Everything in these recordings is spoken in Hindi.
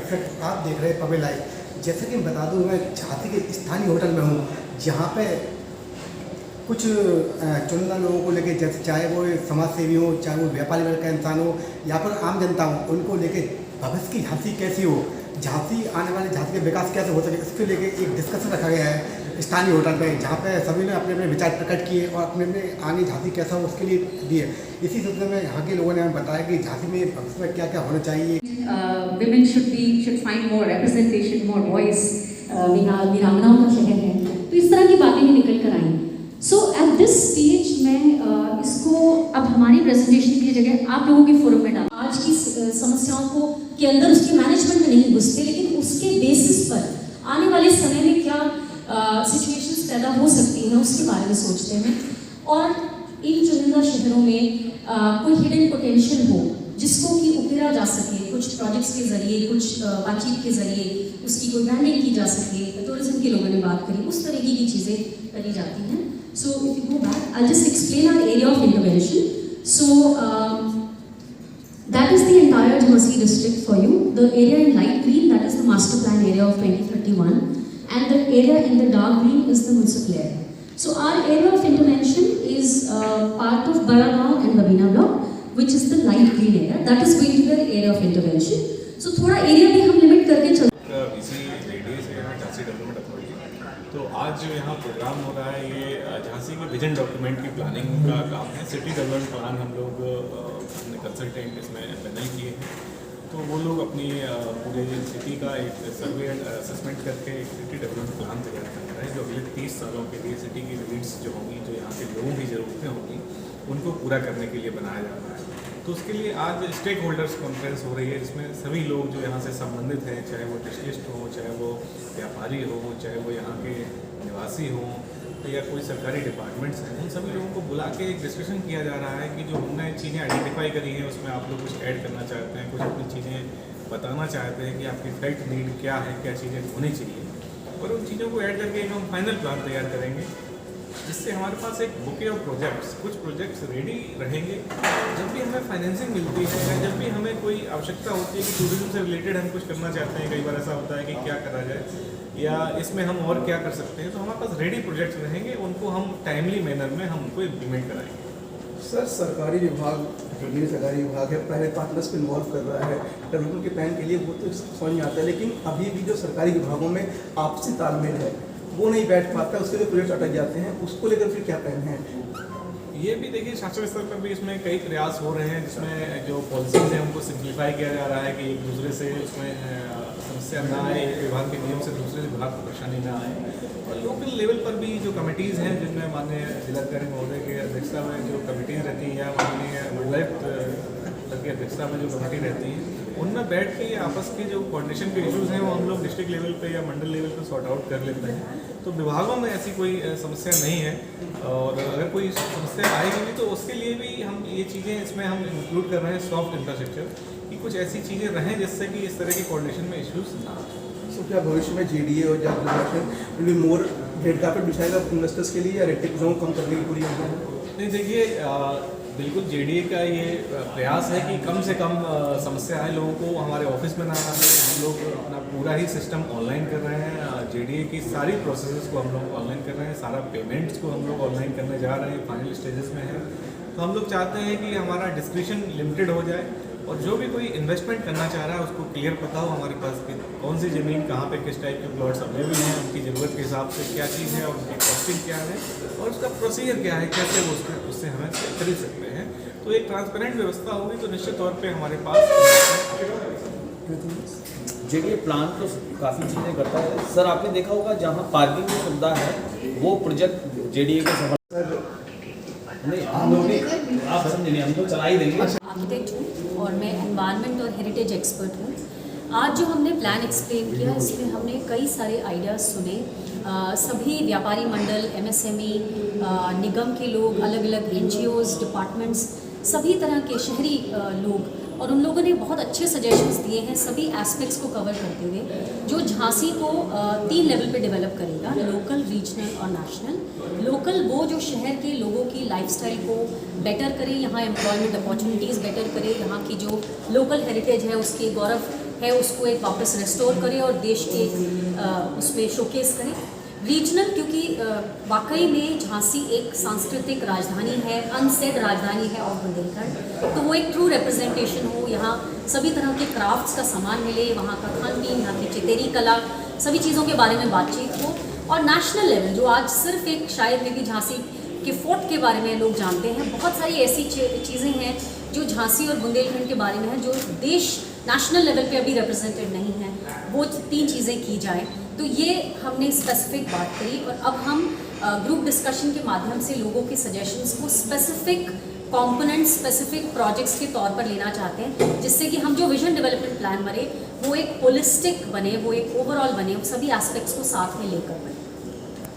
इफेक्ट आप देख रहे हैं पबे लाइफ। जैसे कि मैं बता दूं, मैं झांसी के स्थानीय होटल में हूँ, जहाँ पे कुछ चुनिंदा लोगों को लेके, जैसे चाहे वो समाज सेवी हो, चाहे वो व्यापारी वर्ग का इंसान हो, या फिर आम जनता हो, उनको लेके भविष्य की झांसी कैसी हो, झांसी आने वाले झांसी के विकास कैसे हो सके, इसके लेके एक डिस्कशन रखा गया है स्थानीय होटल पे, जहाँ पे सभी ने अपने अपने विचार प्रकट किए और अपने अपने आगे झांसी कैसा हो उसके लिए दिए। इसी सिलसिले में यहाँ के लोगों ने हमें बताया कि झांसी में भविष्य में क्या क्या होना चाहिए। Women should find more representation, more voice. वीरांगनाओं का शहर है, तो इस तरह की बातें ही निकल कर आई। सो एट दिस स्टेज मैं इसको अब हमारी प्रेजेंटेशन की जगह आप लोगों के फोरम में डाल, आज की समस्याओं को के अंदर उसके मैनेजमेंट में नहीं घुसते, लेकिन उसके बेसिस पर आने वाले समय में क्या सिचुएशंस पैदा हो सकती हैं उसके बारे में सोचते हैं, और इन चुनिंदा शहरों में कोई हिडन पोटेंशियल हो जिसको कि उकेरा जा सके, कुछ प्रोजेक्ट्स के जरिए, कुछ बातचीत के जरिए उसकी कोई ब्रांडिंग की जा सके, टूरिज्म के लोगों ने बात करी, उस तरीके की चीज़ें करी जाती हैं। So if you go back, I just explain our area of intervention. So that is the entire Jhansi district for you. The area in light green, that is the master plan area of 2031, and the area in the dark green is the municipal area. So our area of intervention is part of Baragaon and Babina block, which is the light green area. That is going to be the area of intervention. So थोड़ा area भी हम limit करके चल। इसी रेडियो से यहाँ झांसी डेवलपमेंट अथॉरिटी, तो आज जो यहाँ प्रोग्राम हो रहा है ये झांसी के विजन डॉक्यूमेंट की प्लानिंग का काम है। सिटी डेवलपमेंट प्लान हम लोग अपने कंसल्टेंट इसमें पैनल किए हैं, तो वो लोग अपनी पूरे सिटी का एक सर्वे एंड असेसमेंट करके एक सिटी डेवलपमेंट प्लान तैयार कर रहा है, जो अगले 30 सालों के लिए सिटी की नीड्स जो होंगी, जो यहाँ के लोगों की ज़रूरतें होंगी, उनको पूरा करने के लिए बनाया जा रहा है। तो उसके लिए आज स्टेक होल्डर्स कॉन्फ्रेंस हो रही है, जिसमें सभी लोग जो यहाँ से संबंधित हैं, चाहे वो डिस्ट्रिक्ट हो, चाहे वो व्यापारी हो, चाहे वो यहाँ के निवासी हों, या कोई सरकारी डिपार्टमेंट्स हैं, उन सभी लोगों को बुला के एक डिस्कशन किया जा रहा है कि जो हमने चीज़ें आइडेंटिफाई करी हैं उसमें आप लोग कुछ ऐड करना चाहते हैं, कुछ अपनी चीज़ें बताना चाहते हैं कि आपकी फैक्ट नीड क्या है, क्या चीज़ें होनी चाहिए, और उन चीज़ों को ऐड करके एक हम फाइनल प्लान तैयार करेंगे, जिससे हमारे पास एक बुके ऑफ प्रोजेक्ट्स, कुछ प्रोजेक्ट्स रेडी रहेंगे। जब भी हमें फाइनेंसिंग मिलती है या जब भी हमें कोई आवश्यकता होती है कि टूरिज्म से रिलेटेड हम कुछ करना चाहते हैं, कई बार ऐसा होता है कि क्या करा जाए या इसमें हम और क्या कर सकते हैं, तो हमारे पास रेडी प्रोजेक्ट्स रहेंगे, उनको हम टाइमली मैनर में हम उनको इम्प्लीमेंट कराएंगे। सर, सरकारी विभाग जो भी सरकारी विभाग है प्राइवेट पार्टनर्स को इन्वॉल्व कर रहा है डेवलपमेंट के प्लान के लिए, वो तो समझ में आता है, लेकिन अभी भी जो सरकारी विभागों में आपसी तालमेल है वो नहीं बैठ पाता, उसके जो प्रोजेक्ट अटक जाते हैं, उसको लेकर फिर क्या प्लान है? ये भी देखिए शासन स्तर पर भी इसमें कई प्रयास हो रहे हैं, जिसमें जो पॉलिसीज हैं उनको सिंप्लीफाई किया जा रहा है कि एक दूसरे से उसमें समस्या ना आए, एक विभाग के नियम से दूसरे विभाग को परेशानी ना आए, और लोकल लेवल पर भी जो कमेटीज़ हैं, जिनमें माननीय जिलाधिकारी महोदय की अध्यक्षता में जो कमेटीज़ रहती हैं या माननीय मंडलायुक्त की अध्यक्षता में जो कमेटी रहती हैं, उनमें बैठ के आपस के जो कोऑर्डिनेशन के इश्यूज़ हैं वो हम लोग डिस्ट्रिक्ट लेवल पे या मंडल लेवल पे सॉर्ट आउट कर लेते हैं। तो विभागों में ऐसी कोई समस्या नहीं है, और अगर कोई समस्या आएगी भी तो उसके लिए भी हम ये चीज़ें इसमें हम इंक्लूड कर रहे हैं सॉफ्ट इंफ्रास्ट्रक्चर कि कुछ ऐसी चीज़ें रहें जिससे कि इस तरह की कोऑर्डिनेशन में इश्यूज ना आए। तो क्या भविष्य में JDA और जब मोर रेड कार्पेट बिछाएगा इन्वेस्टर्स के लिए या रेड टेप जोन कम करने की पूरी योजना है? नहीं, देखिए बिल्कुल JDA का ये प्रयास है कि कम से कम समस्या आए लोगों को हमारे ऑफिस में ना आना पड़े। हम लोग अपना पूरा ही सिस्टम ऑनलाइन कर रहे हैं, JDA की सारी प्रोसेसेस को हम लोग ऑनलाइन कर रहे हैं, सारा पेमेंट्स को हम लोग ऑनलाइन करने जा रहे हैं, फाइनल स्टेजेस में है। तो हम लोग चाहते हैं कि हमारा डिस्क्रिप्शन लिमिटेड हो जाए, और जो भी कोई इन्वेस्टमेंट करना चाह रहा है उसको क्लियर पता हो हमारे पास कि कौन सी ज़मीन कहाँ पे किस टाइप के प्लॉट्स अवेलेबल हैं, उनकी ज़रूरत के हिसाब से क्या चीज़ है और उनकी कॉस्टिंग क्या है और उसका प्रोसीजर क्या है, कैसे वो उससे हमें खरीद सकते हैं। तो एक ट्रांसपेरेंट व्यवस्था होगी तो निश्चित तौर पे हमारे पास JDA प्लान तो काफ़ी चीज़ें करता है। सर, आपने देखा होगा जहाँ पार्किंग की सुविधा है वो प्रोजेक्ट JDA के सफल नहीं, हम लोग नहीं, आप समझ नहीं, हम तो चला ही देंगे। आर्किटेक्ट हूँ और मैं एनवायरनमेंट और हेरिटेज एक्सपर्ट हूँ। आज जो हमने प्लान एक्सप्लेन किया इसमें हमने कई सारे आइडियाज़ सुने, सभी व्यापारी मंडल, MSME, निगम के लोग, अलग अलग NGOs, डिपार्टमेंट्स, सभी तरह के शहरी लोग, और उन लोगों ने बहुत अच्छे सजेशंस दिए हैं सभी एस्पेक्ट्स को कवर करते हुए, जो झांसी को 3 लेवल पे डेवलप करेगा, लोकल, रीजनल और नेशनल। लोकल वो जो शहर के लोगों की लाइफस्टाइल को बेटर करे, यहाँ एम्प्लॉयमेंट अपॉर्चुनिटीज़ बेटर करे, यहाँ की जो लोकल हेरिटेज है उसके गौरव है उसको एक वापस रेस्टोर करें और देश के उसमें शोकेस करें। रीजनल, क्योंकि वाकई में झांसी एक सांस्कृतिक राजधानी है, अनसेड राजधानी है ऑफ बुंदेलखंड, तो वो एक ट्रू रिप्रेजेंटेशन हो, यहाँ सभी तरह के क्राफ्ट्स का सामान मिले, वहाँ का खान पीन, यहाँ की चितेरी कला, सभी चीज़ों के बारे में बातचीत हो। और नेशनल लेवल जो आज सिर्फ एक शायद में भी झांसी के फोर्ट के बारे में लोग जानते हैं, बहुत सारी ऐसी चीज़ें हैं जो झांसी और बुंदेलखंड के बारे में है जो देश नेशनल लेवल पे अभी रिप्रेजेंटेड नहीं है, वो 3 चीज़ें की जाए। तो ये हमने स्पेसिफिक बात करी और अब हम ग्रुप डिस्कशन के माध्यम से लोगों के सजेशंस को स्पेसिफिक कंपोनेंट्स, स्पेसिफिक प्रोजेक्ट्स के तौर पर लेना चाहते हैं, जिससे कि हम जो विजन डेवलपमेंट प्लान बने वो एक होलिस्टिक बने, वो एक ओवरऑल बने, वो सभी एस्पेक्ट्स को साथ में लेकर बने।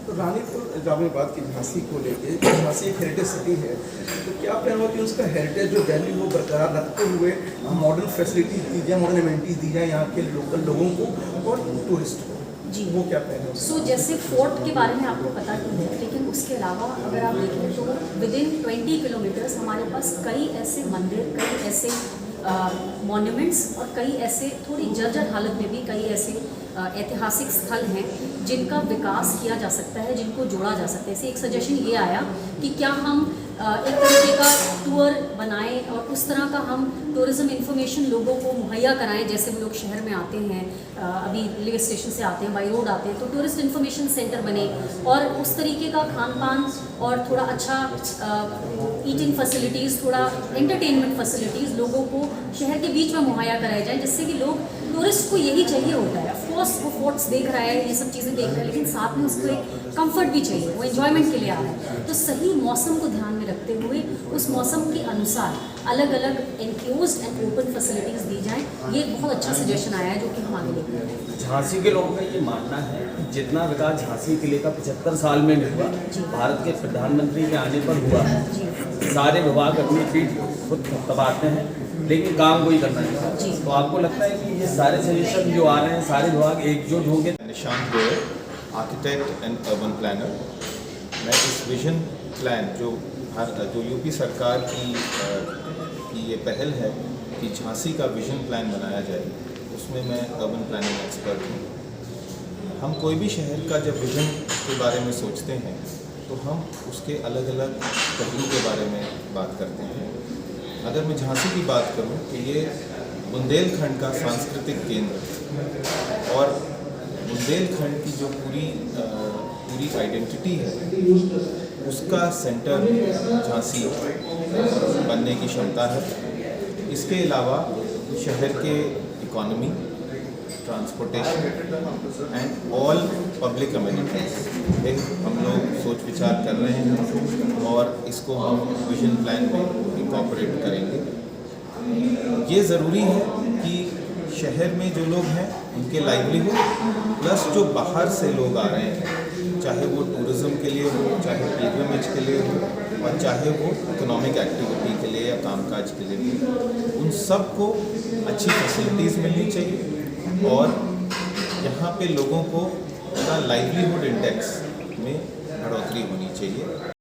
तो रानीपुर जब आपने बात की झांसी को लेके, झांसी एक हेरिटेज सिटी है, तो क्या आप कहना कि उसका हेरिटेज जो वैल्यू वो बरकरार रखते हुए मॉडर्न फैसिलिटीज दी जाए, मॉडर्न एमिनिटीज दी जाए यहाँ के लोकल लोगों को और टूरिस्ट को, जी वो क्या कहना है? जैसे फोर्ट के बारे में आपको पता ही है, लेकिन उसके अलावा अगर आप देखें तो विदिन 20 किलोमीटर्स हमारे पास कई ऐसे मंदिर, कई ऐसे मॉन्यूमेंट्स और कई ऐसे थोड़ी जर्जर हालत में भी कई ऐसे ऐतिहासिक स्थल हैं जिनका विकास किया जा सकता है, जिनको जोड़ा जा सकता है। ऐसे एक सजेशन ये आया कि क्या हम एक तरीके का टूर बनाएं और उस तरह का हम टूरिज़्म इंफॉर्मेशन लोगों को मुहैया कराएं, जैसे वो लोग शहर में आते हैं, अभी रेलवे स्टेशन से आते हैं, बाई रोड आते हैं, तो टूरिस्ट इंफॉर्मेशन सेंटर बने और उस तरीके का खान पान और थोड़ा अच्छा ईटिंग फैसिलिटीज़, थोड़ा एंटरटेनमेंट फैसिलिटीज़ लोगों को शहर के बीच में मुहैया कराई जाए, जिससे कि लोग, टूरिस्ट को यही चाहिए होता है। ऑफकोर्स वो फोर्ट्स देख रहा है, ये सब चीज़ें देख रहा है, लेकिन साथ में उसको एक कंफर्ट भी चाहिए, वो एंजॉयमेंट के लिए आ रहा है। तो सही मौसम को ध्यान में रखते हुए उस मौसम के अनुसार अलग अलग एनक्लोज्ड एंड ओपन फैसिलिटीज़ दी जाएँ, ये एक बहुत अच्छा सजेशन आया है जो कि हम आगे लेके आएंगे। झांसी के लोगों का ये मानना है कि जितना विकास झांसी किले का 75 साल में नहीं हुआ, भारत के प्रधानमंत्री के आने पर हुआ। सारे विभाग अपनी पीठ खुद दबाते हैं, लेकिन काम कोई करना नहीं। तो आपको लगता है कि ये सारे सजेशन जो आ रहे हैं, सारे विभाग एकजुट होंगे? Nishant Goyal, architect and urban planner. मैं इस विजन प्लान जो यूपी सरकार की ये पहल है कि झांसी का विजन प्लान बनाया जाए, उसमें मैं अर्बन प्लानिंग एक्सपर्ट हूँ। हम कोई भी शहर का जब विजन के बारे में सोचते हैं तो हम उसके अलग अलग पहलू के बारे में बात करते हैं। अगर मैं झांसी की बात करूं तो ये बुंदेलखंड का सांस्कृतिक केंद्र और बुंदेलखंड की जो पूरी आइडेंटिटी है उसका सेंटर झांसी बनने की क्षमता है। इसके अलावा शहर के economy, transportation and all public amenities पे हम लोग सोच विचार कर रहे हैं और इसको हम विजन प्लान में इंकॉर्पोरेट करेंगे। ये ज़रूरी है कि शहर में जो लोग हैं उनके लाइवलीहुड प्लस जो बाहर से लोग आ रहे हैं, चाहे वो टूरिज़्म के लिए हो, चाहे पिलग्रिमेज के लिए हो और चाहे वो इकोनॉमिक एक्टिविटी के लिए या कामकाज के लिए हो, उन सबको अच्छी फैसिलिटीज़ मिलनी चाहिए और यहाँ पे लोगों को लाइवलीहुड इंडेक्स में बढ़ोतरी होनी चाहिए।